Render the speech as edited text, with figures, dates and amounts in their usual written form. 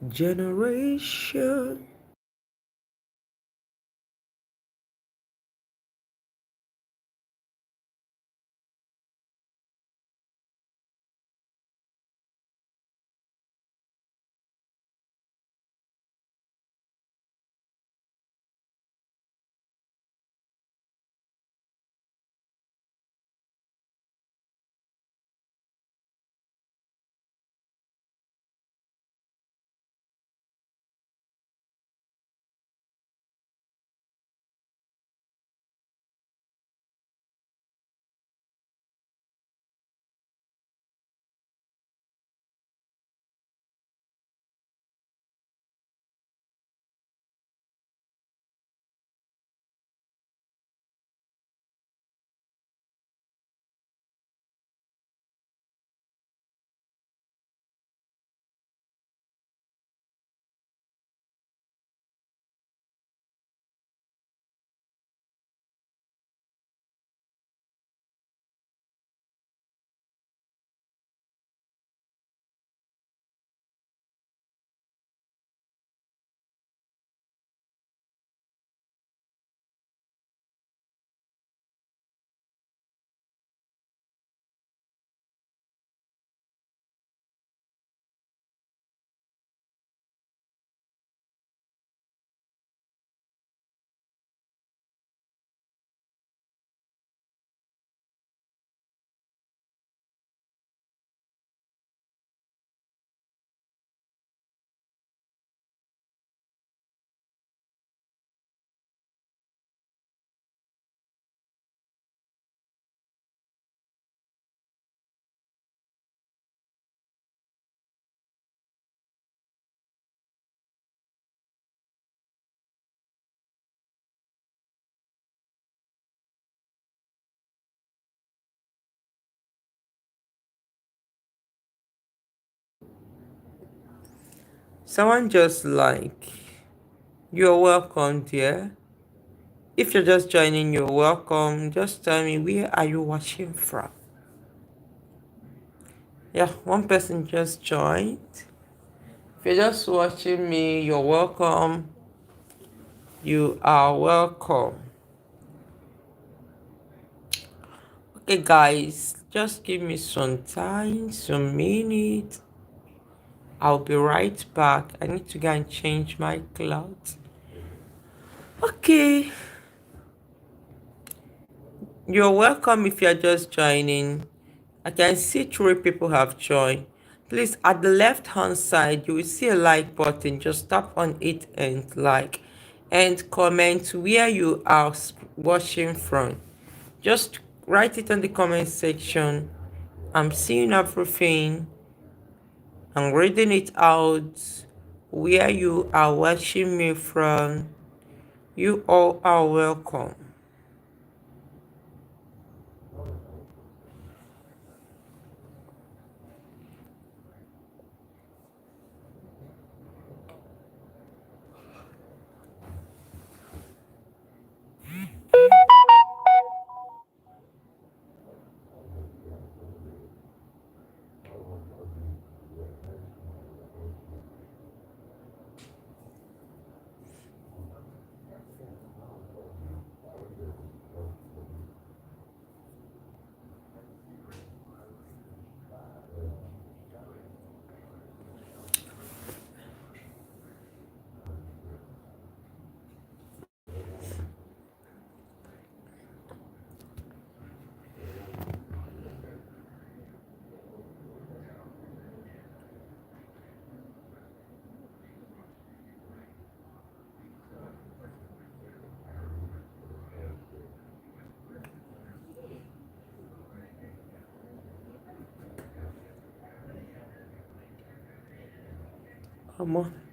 generation. Someone just like, you're welcome, dear. If you're just joining, you're welcome. Just tell me, where are you watching from? Yeah, one person just joined. If you're just watching me, you're welcome. You are welcome. Okay, guys, just give me some time, some minutes. I'll be right back. I need to go and change my clothes. Okay, you're welcome if you're just joining. I can see 3 people have joined. Please, at the left hand side, you will see a like button. Just tap on it and like, and comment where you are watching from. Just write it on the comment section. I'm seeing everything. I'm reading it out. Where you are watching me from, you all are welcome. Come on.